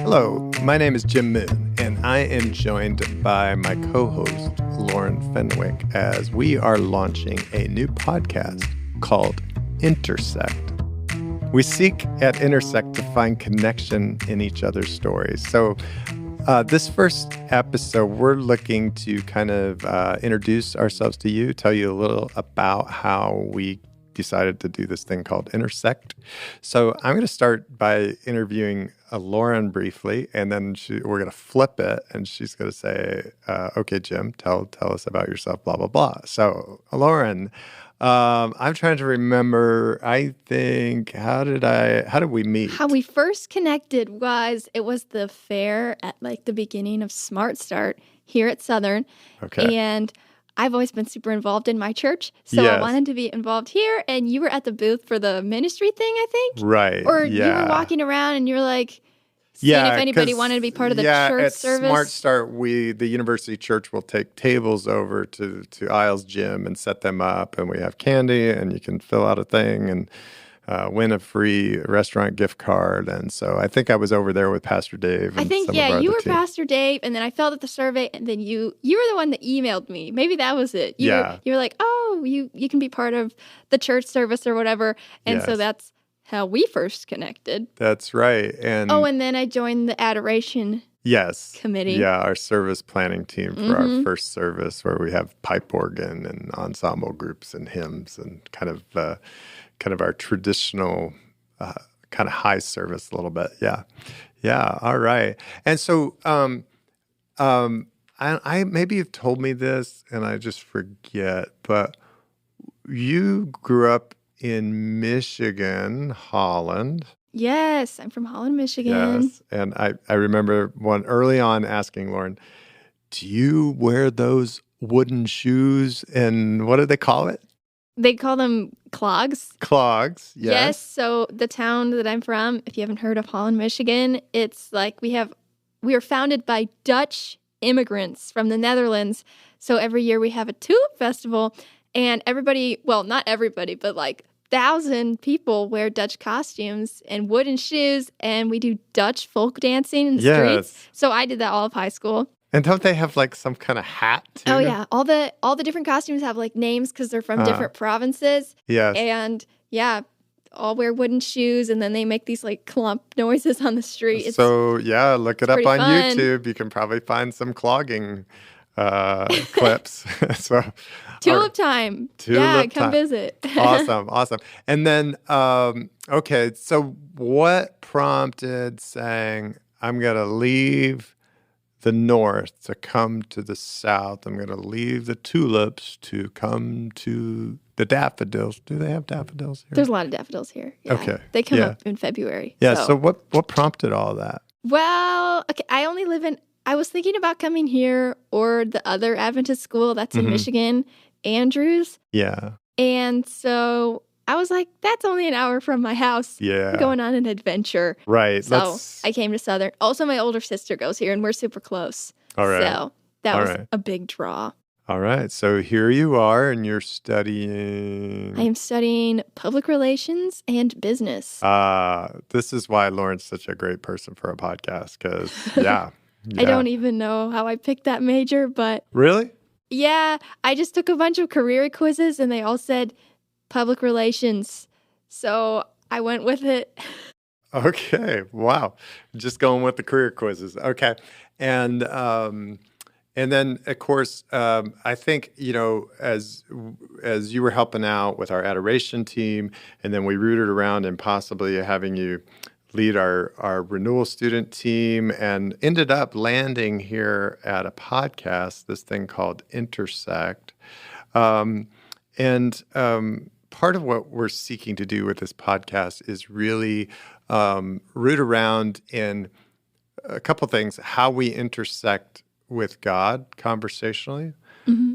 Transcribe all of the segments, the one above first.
Hello, my name is Jim Moon, and I am joined by my co-host, Lauren Fenwick, as we are launching a new podcast called Intersect. We seek at Intersect to find connection in each other's stories. So this first episode, we're looking to kind of introduce ourselves to you, tell you a little about how we decided to do this thing called Intersect. So I'm going to start by interviewing Lauren briefly, and then we're going to flip it, and she's going to say, okay, Jim, tell us about yourself, blah, blah, blah. So Lauren, I'm trying to remember, I think, how did we meet? How we first connected was the fair at like the beginning of Smart Start here at Southern. Okay. And I've always been super involved in my church, so Yes. I wanted to be involved here. And you were at the booth for the ministry thing, I think. Right. Or you were walking around and you were like, seeing if anybody wanted to be part of the church at service. Smart Start, the university church will take tables over to Isles Gym and set them up, and we have candy, and you can fill out a thing and win a free restaurant gift card. And so I think I was over there with Pastor Dave. I think, you were Pastor Dave, and then I filled out the survey, and then you were the one that emailed me. Maybe that was it. You were like, oh, you can be part of the church service or whatever. And so that's how we first connected. That's right. And then I joined the Adoration Committee. Yeah, our service planning team for our first service, where we have pipe organ and ensemble groups and hymns and kind of our traditional kind of high service a little bit. Yeah. All right. And so I maybe you've told me this and I just forget, but you grew up in Michigan, Holland. Yes, I'm from Holland, Michigan. Yes, and I remember early on asking Lauren, do you wear those wooden shoes, and what do they call it? They call them clogs. Clogs, yes. Yes, so the town that I'm from, if you haven't heard of Holland, Michigan, it's like we are founded by Dutch immigrants from the Netherlands. So every year we have a tulip festival, and everybody, well, not everybody, but like 1,000 people wear Dutch costumes and wooden shoes, and we do Dutch folk dancing in the streets. So I did that all of high school. And don't they have like some kind of hat too? Oh yeah, all the different costumes have like names because they're from different provinces. Yes. And all wear wooden shoes, and then they make these like clump noises on the street. Look it up on fun. YouTube. You can probably find some clogging clips. Tulip time. Come visit. Awesome. And then, okay, so what prompted saying, I'm going to leave the north to come to the south? I'm going to leave the tulips to come to the daffodils. Do they have daffodils here? There's a lot of daffodils here. Yeah. Okay. They come up in February. Yeah, so what prompted all that? Well, okay, I was thinking about coming here or the other Adventist school that's in Michigan, Andrews. Yeah. And so I was like, that's only an hour from my house. Yeah. I'm going on an adventure. Right. So I came to Southern. Also, my older sister goes here, and we're super close. All right. So that was a big draw. All right. So here you are, and you're studying. I am studying public relations and business. This is why Lauren's such a great person for a podcast, because, yeah. I don't even know how I picked that major, but... Really? Yeah, I just took a bunch of career quizzes, and they all said public relations. So I went with it. Okay. Wow. Just going with the career quizzes. Okay. And then, of course, I think, as you were helping out with our adoration team, and then we rooted around in possibly having you lead our renewal student team, and ended up landing here at a podcast, this thing called Intersect. Part of what we're seeking to do with this podcast is really root around in a couple things: how we intersect with God conversationally,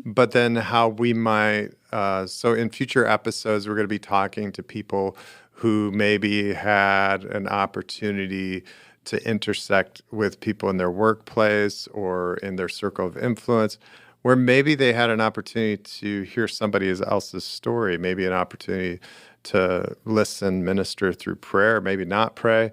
but then how we might, so in future episodes, we're going to be talking to people who maybe had an opportunity to intersect with people in their workplace or in their circle of influence, where maybe they had an opportunity to hear somebody else's story, maybe an opportunity to listen, minister through prayer, maybe not pray.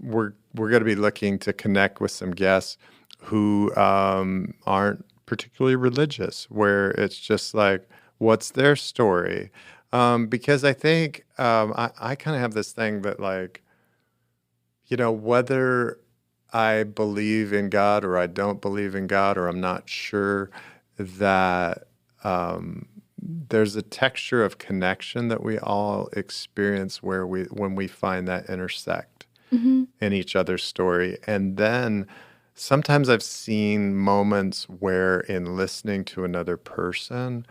we're going to be looking to connect with some guests who aren't particularly religious, where it's just like, what's their story? Because I think I kind of have this thing that, like, whether I believe in God or I don't believe in God, or I'm not sure, that there's a texture of connection that we all experience when we find that intersect Mm-hmm. in each other's story. And then sometimes I've seen moments where, in listening to another person,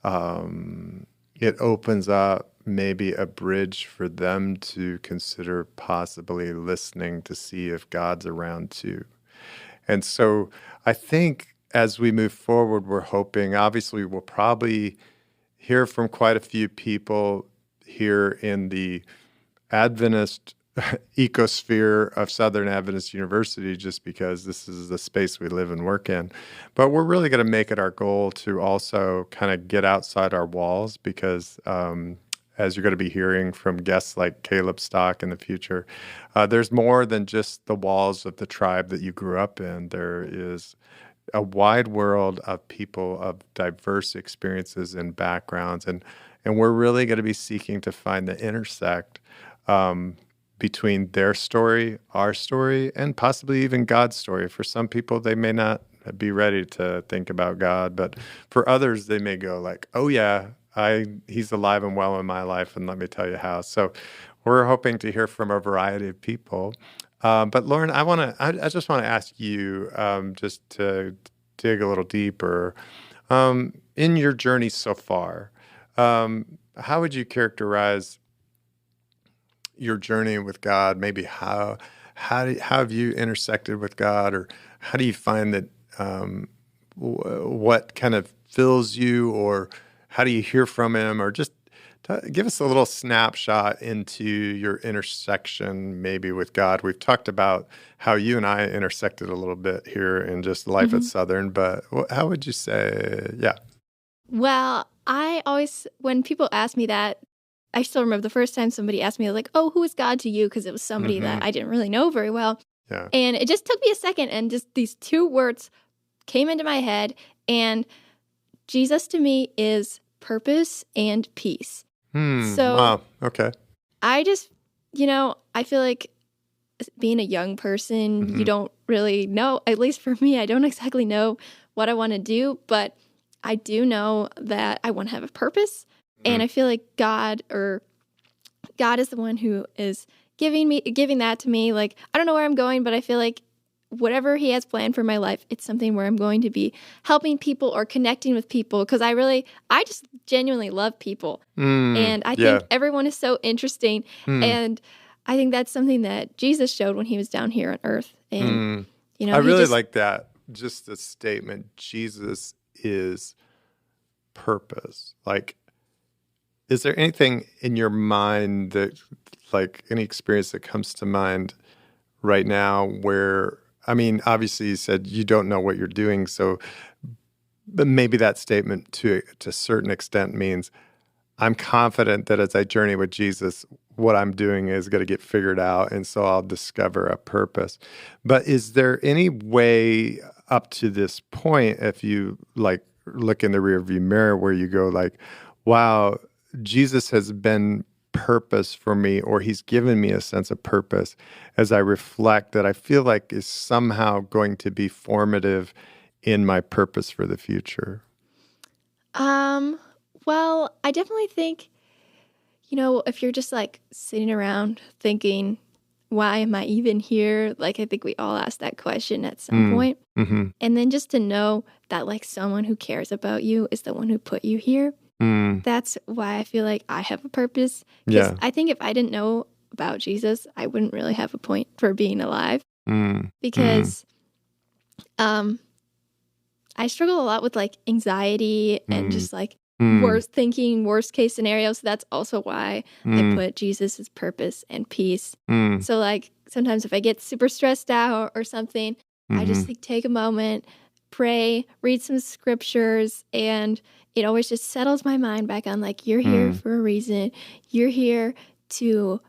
it opens up maybe a bridge for them to consider possibly listening to see if God's around too. And so I think as we move forward, we're hoping, obviously, we'll probably hear from quite a few people here in the Adventist ecosphere of Southern Adventist University, just because this is the space we live and work in. But we're really going to make it our goal to also kind of get outside our walls, because as you're going to be hearing from guests like Caleb Stock in the future, there's more than just the walls of the tribe that you grew up in. There is a wide world of people of diverse experiences and backgrounds, and we're really going to be seeking to find the intersect between their story, our story, and possibly even God's story. For some people, they may not be ready to think about God, but for others, they may go like, "Oh yeah, He's alive and well in my life, and let me tell you how." So, we're hoping to hear from a variety of people. But Lauren, I just want to ask you, just to dig a little deeper, in your journey so far, how would you characterize your journey with God? Maybe how have you intersected with God, or how do you find that, what kind of fills you, or how do you hear from Him, or just give us a little snapshot into your intersection maybe with God. We've talked about how you and I intersected a little bit here in just life at Southern, but how would you say, yeah? Well, I always, when people ask me that, I still remember the first time somebody asked me, like, "Oh, who is God to you?" Because it was somebody that I didn't really know very well. Yeah. And it just took me a second, and just these two words came into my head. And Jesus to me is purpose and peace. So Wow. Okay. I just, I feel like being a young person, you don't really know, at least for me, I don't exactly know what I want to do, but I do know that I want to have a purpose. And I feel like God is the one who is giving that to me. Like, I don't know where I'm going, but I feel like whatever He has planned for my life, it's something where I'm going to be helping people or connecting with people, because I just genuinely love people. And I think everyone is so interesting. And I think that's something that Jesus showed when He was down here on earth. And, I really like that, just the statement, Jesus is purpose. Like, is there anything in your mind that, like, any experience that comes to mind right now where, I mean, obviously you said you don't know what you're doing, so, but maybe that statement to a certain extent means I'm confident that as I journey with Jesus, what I'm doing is going to get figured out, and so I'll discover a purpose. But is there any way up to this point, if you like look in the rearview mirror, where you go like, wow, Jesus has been purpose for me, or He's given me a sense of purpose as I reflect, that I feel like is somehow going to be formative in my purpose for the future? Well, I definitely think, if you're just like sitting around thinking, why am I even here? Like, I think we all ask that question at some point. And then just to know that, like, someone who cares about you is the one who put you here. That's why I feel like I have a purpose. Because I think if I didn't know about Jesus, I wouldn't really have a point for being alive. Because I struggle a lot with like anxiety and just like worst case scenarios. So that's also why I put Jesus as purpose and peace. So like sometimes if I get super stressed out or something, I just like take a moment, pray, read some scriptures, and it always just settles my mind back on like, you're here for a reason. You're here to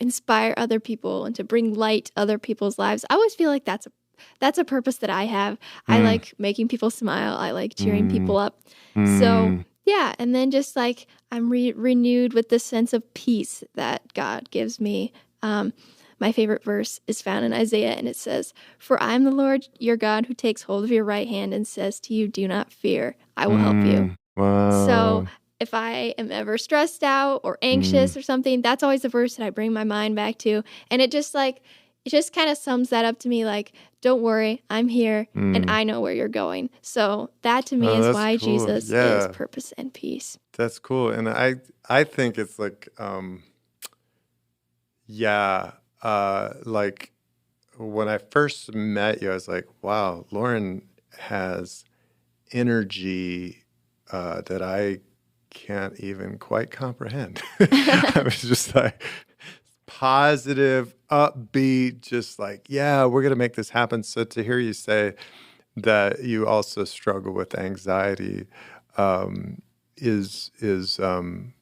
inspire other people and to bring light to other people's lives. I always feel like that's a purpose that I have. I like making people smile. I like cheering people up. So yeah, and then just like I'm renewed with this sense of peace that God gives me. My favorite verse is found in Isaiah, and it says, "For I am the Lord your God who takes hold of your right hand and says to you, 'Do not fear, I will help you.'" Wow. So if I am ever stressed out or anxious or something, that's always the verse that I bring my mind back to. And it just kind of sums that up to me, like, don't worry, I'm here and I know where you're going. So that to me is why cool. Jesus is purpose and peace. That's cool. And I think it's like, like when I first met you, I was like, wow, Lauren has energy that I can't even quite comprehend. I was just like positive, upbeat, just like, yeah, we're going to make this happen. So to hear you say that you also struggle with anxiety is I'm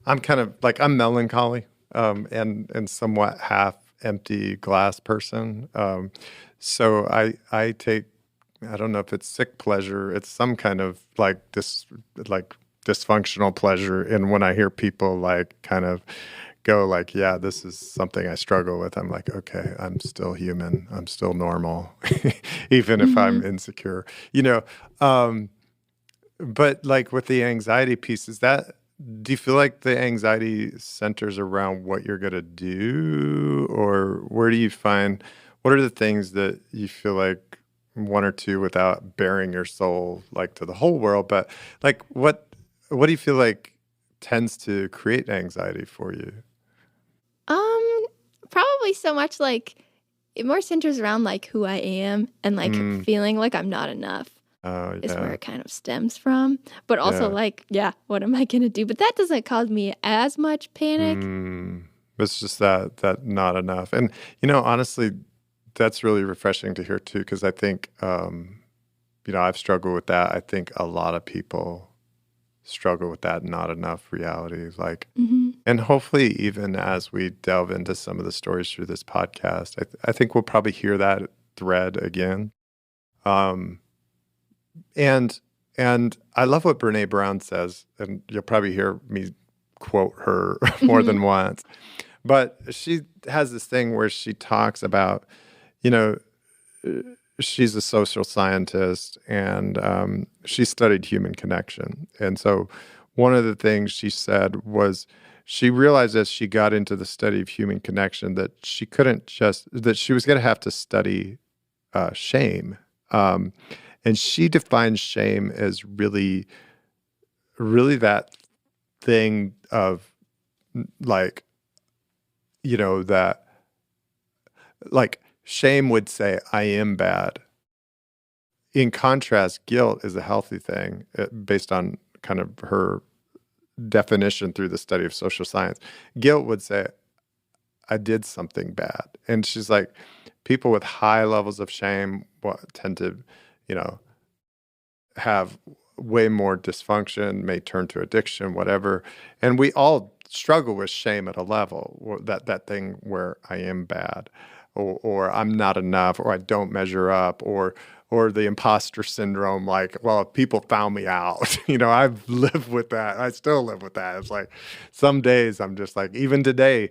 kind of like, I'm melancholy and somewhat half empty glass person. So I take, I don't know if it's sick pleasure. It's some kind of like dysfunctional pleasure. And when I hear people like kind of go like, yeah, this is something I struggle with, I'm like, okay, I'm still human. I'm still normal, even if I'm insecure, but like with the anxiety piece, do you feel like the anxiety centers around what you're going to do, or where do you find, what are the things that you feel like, one or two without bearing your soul like to the whole world, but like what do you feel like tends to create anxiety for you? Probably so much like it more centers around like who I am and like feeling like I'm not enough. Is where it kind of stems from. But also like, what am I going to do? But that doesn't cause me as much panic. It's just that not enough. And, honestly, that's really refreshing to hear too, because I think, I've struggled with that. I think a lot of people struggle with that not enough reality. Like, and hopefully even as we delve into some of the stories through this podcast, I think we'll probably hear that thread again. And I love what Brene Brown says, and you'll probably hear me quote her more than once. But she has this thing where she talks about, she's a social scientist and she studied human connection. And so one of the things she said was she realized as she got into the study of human connection that she was going to have to study shame. And she defines shame as really, really that thing of like, that like shame would say, I am bad. In contrast, guilt is a healthy thing based on kind of her definition through the study of social science. Guilt would say, I did something bad. And she's like, people with high levels of shame tend to, have way more dysfunction, may turn to addiction, whatever. And we all struggle with shame at a level, that thing where I am bad, or I'm not enough, or I don't measure up, or the imposter syndrome, like, well, if people found me out, I've lived with that. I still live with that. It's like some days I'm just like, even today,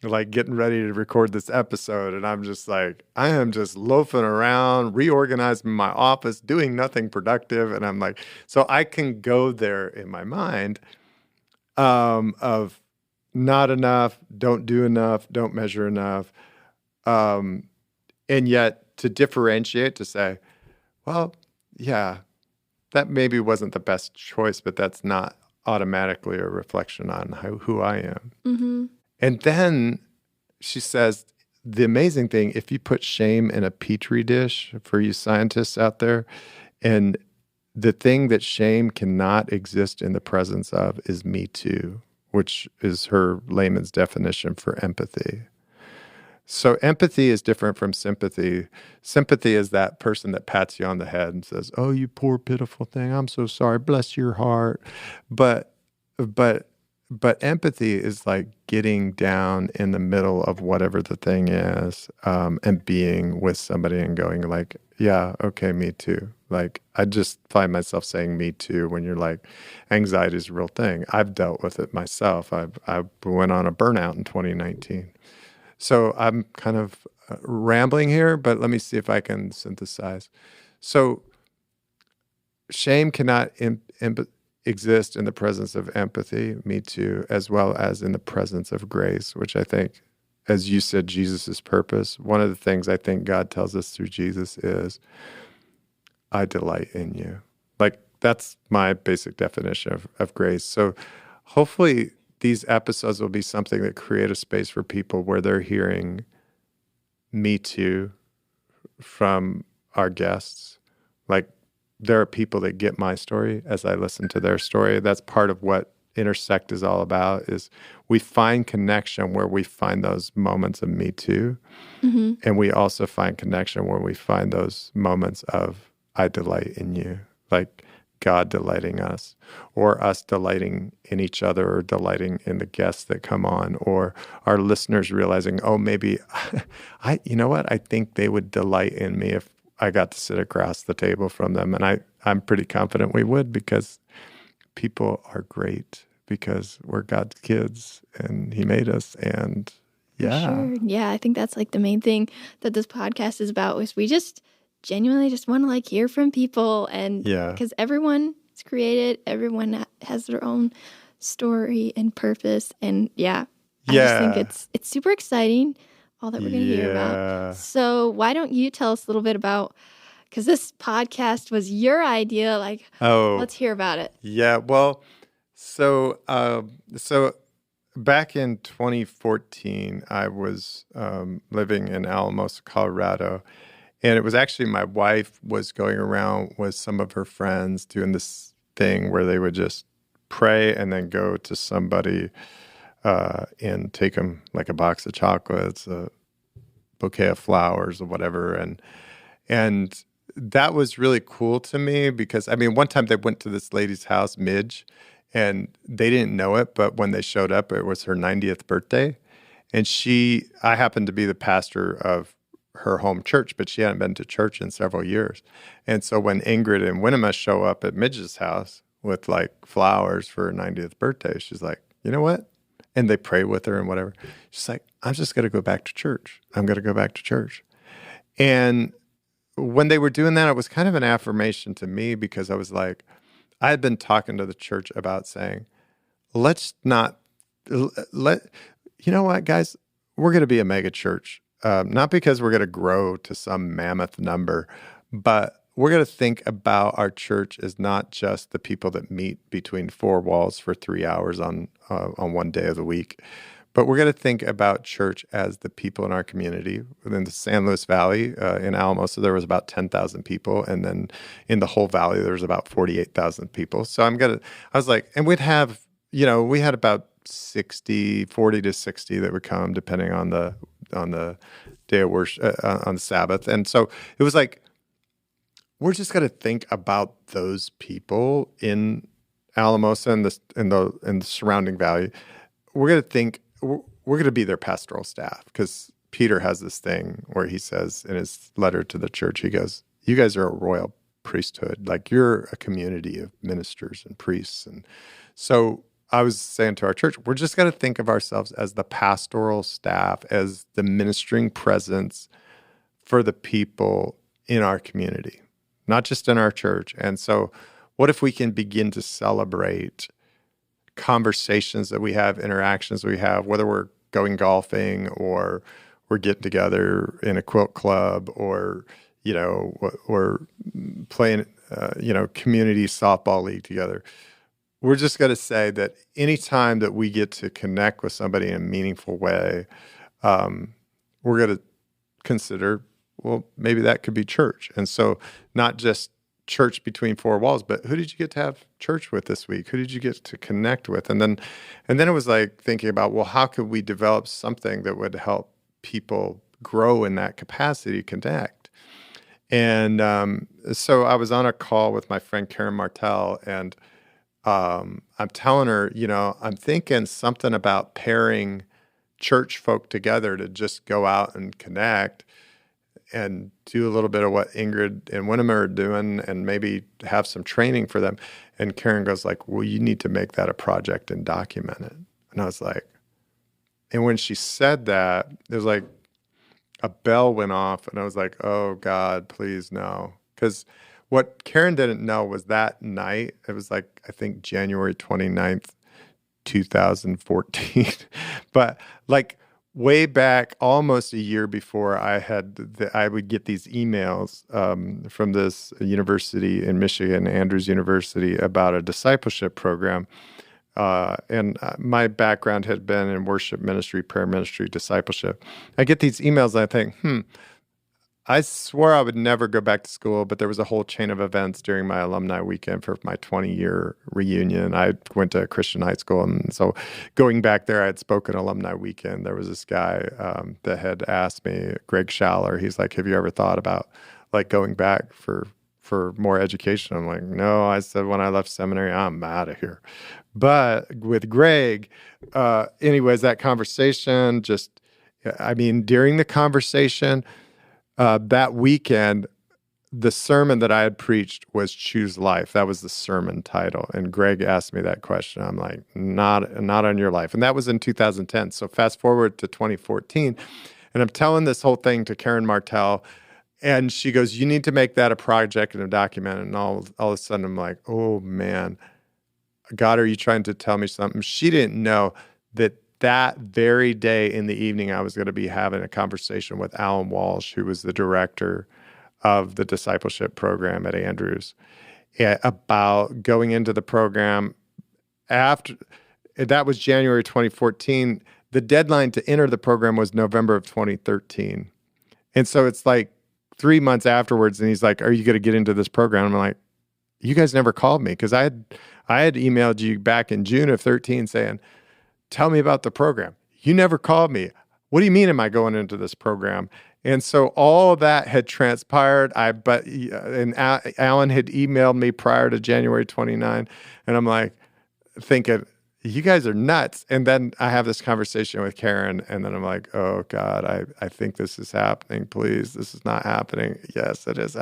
like getting ready to record this episode, and I'm just like, I am just loafing around, reorganizing my office, doing nothing productive. And I'm like, so I can go there in my mind of not enough, don't do enough, don't measure enough. And yet to differentiate, to say, well, yeah, that maybe wasn't the best choice, but that's not automatically a reflection on who I am. Mm-hmm. And then she says, the amazing thing, if you put shame in a petri dish for you scientists out there, and the thing that shame cannot exist in the presence of is me too, which is her layman's definition for empathy. So empathy is different from sympathy. Sympathy is that person that pats you on the head and says, oh, you poor pitiful thing, I'm so sorry, bless your heart. But but empathy is like getting down in the middle of whatever the thing is, and being with somebody and going like, yeah, okay, me too. Like I just find myself saying me too when you're like, anxiety is a real thing. I've dealt with it myself. I went on a burnout in 2019. So I'm kind of rambling here, but let me see if I can synthesize. So shame cannot exist in the presence of empathy, me too, as well as in the presence of grace, which I think, as you said, Jesus' purpose. One of the things I think God tells us through Jesus is, I delight in you. Like, that's my basic definition of grace. So hopefully these episodes will be something that create a space for people where they're hearing me too from our guests. Like, there are people that get my story as I listen to their story. That's part of what Intersect is all about, is we find connection where we find those moments of me too. Mm-hmm. And we also find connection where we find those moments of I delight in you, like God delighting us, or us delighting in each other, or delighting in the guests that come on, or our listeners realizing, oh, maybe you know what? I think they would delight in me if I got to sit across the table from them. And I'm pretty confident we would, because people are great, because we're God's kids and He made us. And yeah. For sure. Yeah, I think that's like the main thing that this podcast is about, is we just genuinely just want to like hear from people. And because everyone is created, everyone has their own story and purpose. And I just think it's super exciting, all that we're going to hear about. So why don't you tell us a little bit about, because this podcast was your idea, like, let's hear about it. Yeah, well, so back in 2014, I was living in Alamosa, Colorado, and it was actually my wife was going around with some of her friends doing this thing where they would just pray and then go to somebody and take them like a box of chocolates, a bouquet of flowers, or whatever, and that was really cool to me, because I mean, one time they went to this lady's house, Midge, and they didn't know it, but when they showed up, it was her 90th birthday. And I happened to be the pastor of her home church, but she hadn't been to church in several years. And so when Ingrid and Winema show up at Midge's house with like flowers for her 90th birthday, she's like, you know what? And they pray with her and whatever. She's like, I'm just going to go back to church. I'm going to go back to church. And when they were doing that, it was kind of an affirmation to me, because I was like, I had been talking to the church about saying, let's not you know what, guys, we're going to be a mega church, not because we're going to grow to some mammoth number, but we're going to think about our church as not just the people that meet between four walls for 3 hours on one day of the week, but we're going to think about church as the people in our community. Within the San Luis Valley, in Alamosa, there was about 10,000 people. And then in the whole valley, there was about 48,000 people. So I was like, and we had about 40 to 60 that would come depending on the day of worship, on the Sabbath. And so it was like, we're just going to think about those people in Alamosa and the surrounding valley. We're going to think, we're going to be their pastoral staff, because Peter has this thing where he says in his letter to the church, he goes, you guys are a royal priesthood. Like, you're a community of ministers and priests. And so I was saying to our church, we're just going to think of ourselves as the pastoral staff, as the ministering presence for the people in our community, not just in our church. And so what if we can begin to celebrate conversations that we have, interactions we have, whether we're going golfing or we're getting together in a quilt club, or, we're playing, community softball league together. We're just going to say that anytime that we get to connect with somebody in a meaningful way, we're going to consider, well, maybe that could be church. And so not just church between four walls, but who did you get to have church with this week? Who did you get to connect with? And then it was like thinking about, well, how could we develop something that would help people grow in that capacity to connect? And so I was on a call with my friend Karen Martell, and I'm telling her, I'm thinking something about pairing church folk together to just go out and connect and do a little bit of what Ingrid and Winema are doing and maybe have some training for them. And Karen goes like, well, you need to make that a project and document it. And I was like, and when she said that, it was like a bell went off and I was like, oh God, please no. Because what Karen didn't know was that night, it was like, I think January 29th, 2014. But like way back, almost a year before, I would get these emails from this university in Michigan, Andrews University, about a discipleship program. And my background had been in worship ministry, prayer ministry, discipleship. I get these emails and I think, I swore I would never go back to school, but there was a whole chain of events during my alumni weekend for my 20-year reunion. I went to a Christian high school, and so going back there, I had spoken alumni weekend. There was this guy that had asked me, Greg Schaller, he's like, have you ever thought about like going back for more education? I'm like, no. I said, when I left seminary, I'm out of here. But with Greg, anyways, that conversation during the conversation, that weekend, the sermon that I had preached was Choose Life. That was the sermon title. And Greg asked me that question. I'm like, not on your life. And that was in 2010. So fast forward to 2014. And I'm telling this whole thing to Karen Martell. And she goes, you need to make that a project and a document. And all of a sudden I'm like, oh man, God, are you trying to tell me something? She didn't know that very day in the evening, I was going to be having a conversation with Alan Walsh, who was the director of the discipleship program at Andrews, about going into the program. After that was January 2014. The deadline to enter the program was November of 2013. And so it's like 3 months afterwards, and he's like, are you going to get into this program? I'm like, you guys never called me, because I had emailed you back in June of 13 saying, tell me about the program. You never called me. What do you mean am I going into this program? And so all that had transpired. And Alan had emailed me prior to January 29, and I'm like thinking, you guys are nuts. And then I have this conversation with Karen, and then I'm like, oh God, I think this is happening. Please, this is not happening. Yes, it is.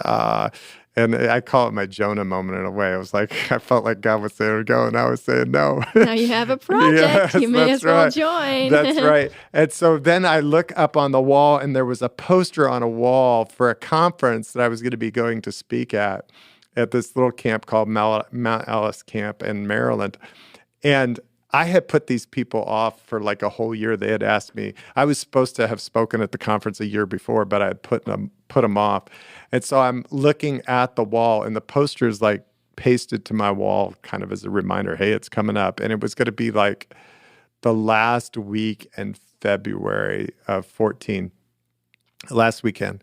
And I call it my Jonah moment in a way. I was like, I felt like God was saying go, and I was saying no. Now you have a project. Yes, you may as well right. join. That's right. And so then I look up on the wall, and there was a poster on a wall for a conference that I was going to be going to speak at this little camp called Mount Ellis Camp in Maryland. And I had put these people off for like a whole year. They had asked me. I was supposed to have spoken at the conference a year before, but I had put them off. And so I'm looking at the wall, and the poster is like pasted to my wall kind of as a reminder, hey, it's coming up. And it was going to be like the last week in February of 14, last weekend.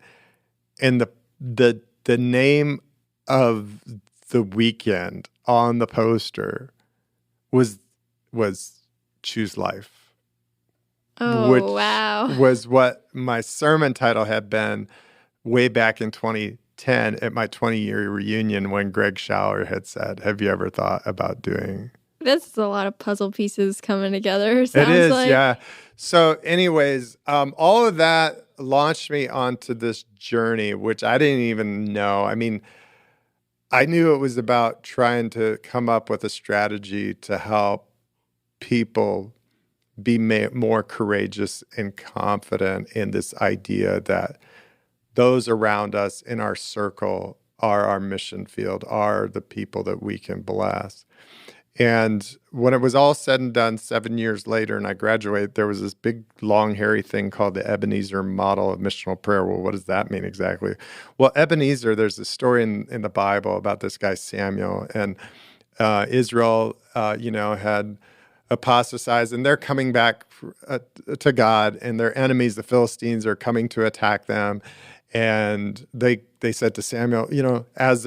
And the name of the weekend on the poster was Choose Life. Oh, which wow. was what my sermon title had been way back in 2010 at my 20-year reunion, when Greg Schaller had said, have you ever thought about doing? This is a lot of puzzle pieces coming together. It is, yeah. So anyways, all of that launched me onto this journey, which I didn't even know. I mean, I knew it was about trying to come up with a strategy to help people be more courageous and confident in this idea that those around us in our circle are our mission field, are the people that we can bless. And when it was all said and done 7 years later and I graduated, there was this big, long, hairy thing called the Ebenezer model of missional prayer. Well, what does that mean exactly? Well, Ebenezer, there's a story in the Bible about this guy Samuel, and Israel, had apostatized, and they're coming back to God, and their enemies, the Philistines, are coming to attack them. And they said to Samuel, as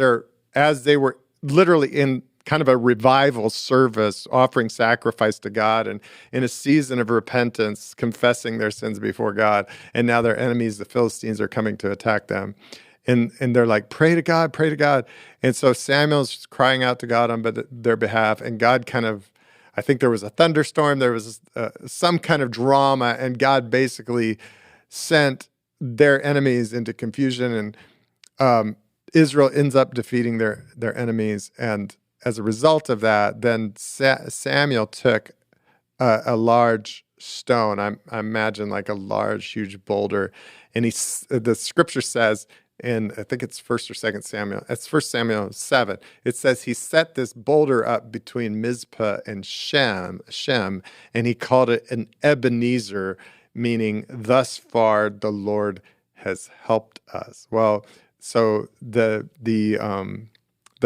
they were literally in kind of a revival service, offering sacrifice to God and in a season of repentance, confessing their sins before God, and now their enemies, the Philistines, are coming to attack them. And they're like, pray to God, pray to God. And so Samuel's crying out to God on their behalf, and God kind of, I think there was a thunderstorm, there was some kind of drama, and God basically sent their enemies into confusion, and Israel ends up defeating their enemies. And as a result of that, then Samuel took a large stone. I imagine like a large, huge boulder, and the scripture says, and I think it's First or Second Samuel. It's First Samuel 7. It says he set this boulder up between Mizpah and Shem, and he called it an Ebenezer, meaning thus far the Lord has helped us. Well, so the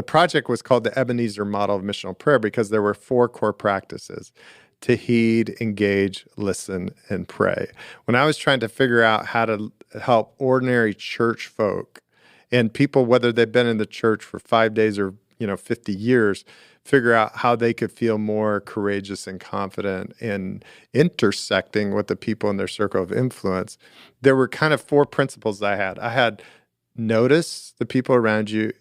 project was called the Ebenezer Model of Missional Prayer because there were 4 core practices: to heed, engage, listen, and pray. When I was trying to figure out how to help ordinary church folk and people, whether they've been in the church for 5 days or 50 years, figure out how they could feel more courageous and confident in intersecting with the people in their circle of influence, there were kind of 4 principles I had. I had notice the people around you,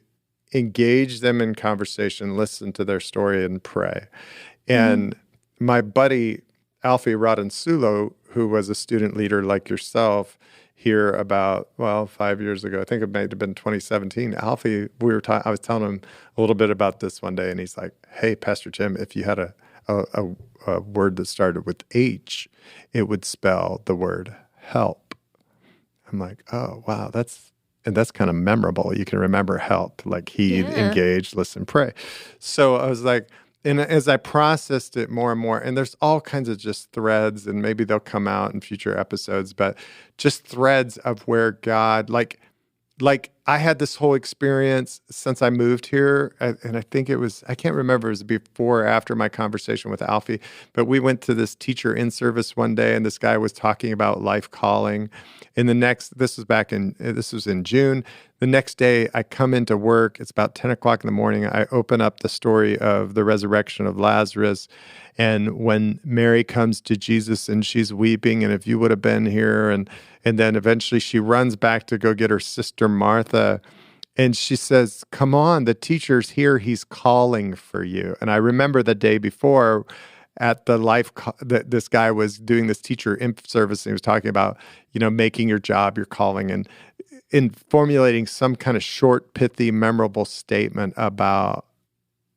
engage them in conversation, listen to their story, and pray. And my buddy, Alfie Rodinsulo, who was a student leader like yourself here about, 5 years ago, I think it may have been 2017. Alfie, I was telling him a little bit about this one day, and he's like, hey, Pastor Jim, if you had a word that started with H, it would spell the word help. I'm like, oh, wow, that's kind of memorable. You can remember help, like heed, engage, listen, pray. So I was like, and as I processed it more and more, and there's all kinds of just threads, and maybe they'll come out in future episodes, but just threads of where God, like I had this whole experience since I moved here, and I think I can't remember, it was before or after my conversation with Alfie, but we went to this teacher in service one day, and this guy was talking about life calling. And this was in June. The next day, I come into work. It's about 10 o'clock in the morning. I open up the story of the resurrection of Lazarus. And when Mary comes to Jesus and she's weeping, and if you would have been here, and then eventually she runs back to go get her sister Martha. And she says, come on, the teacher's here. He's calling for you. And I remember the day before at the that this guy was doing this teacher in service, and he was talking about, making your job your calling, and in formulating some kind of short, pithy, memorable statement about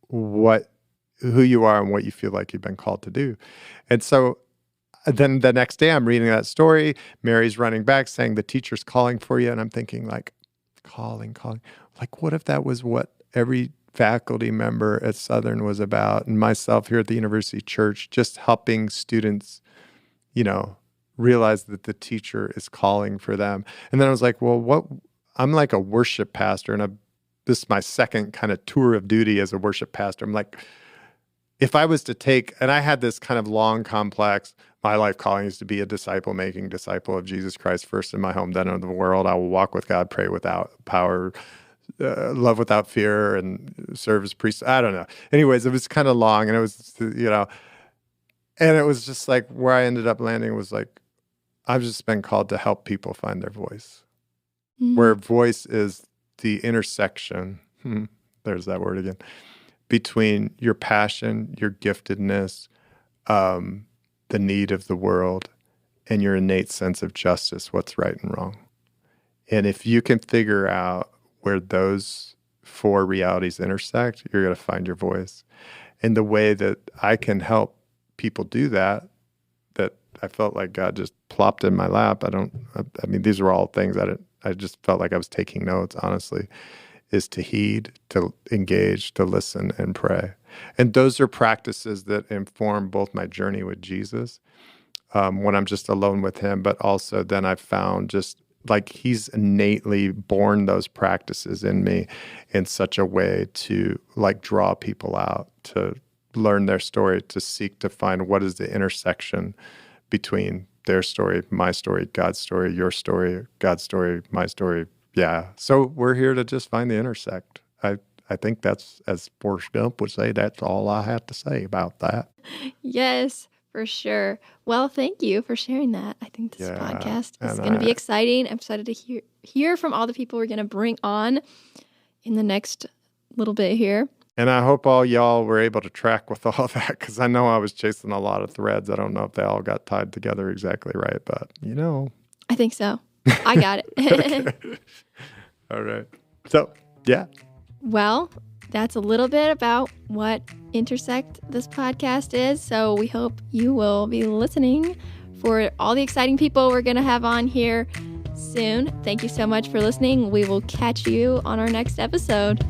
who you are and what you feel like you've been called to do. And so then the next day I'm reading that story. Mary's running back saying the teacher's calling for you. And I'm thinking like, calling. Like, what if that was what every faculty member at Southern was about, and myself here at the University Church, just helping students, realize that the teacher is calling for them. And then I was like, well, I'm like a worship pastor, and this is my second kind of tour of duty as a worship pastor. I'm like, if I was to take, and I had this kind of long, complex, my life calling is to be a disciple-making disciple of Jesus Christ, first in my home, then in the world. I will walk with God, pray without power, love without fear, and serve as priest. I don't know. Anyways, it was kind of long, and it was, and it was just like where I ended up landing was like, I've just been called to help people find their voice, where voice is the intersection. There's that word again. Between your passion, your giftedness, the need of the world, and your innate sense of justice, what's right and wrong. And if you can figure out where those 4 realities intersect, you're going to find your voice. And the way that I can help people do that I felt like God just plopped in my lap. I mean, these are all things I just felt like I was taking notes, honestly, is to heed, to engage, to listen, and pray. And those are practices that inform both my journey with Jesus, when I'm just alone with him, but also then I've found just like he's innately born those practices in me in such a way to like draw people out, to learn their story, to seek to find what is the intersection between their story, my story, God's story, your story, God's story, my story. Yeah. So we're here to just find the intersect. I think that's, as Forrest Gump would say, that's all I have to say about that. Yes, For sure. Well, thank you for sharing that. I think this podcast is and going to be exciting. I'm excited to hear from all the people we're going to bring on in the next little bit here. And I hope all y'all were able to track with all that, because I know I was chasing a lot of threads. I don't know if they all got tied together exactly right, but I think so. I got it. Okay. All right. So, yeah. Well, that's a little bit about what Intersect, this podcast, is. So we hope you will be listening for all the exciting people we're going to have on here soon. Thank you so much for listening. We will catch you on our next episode.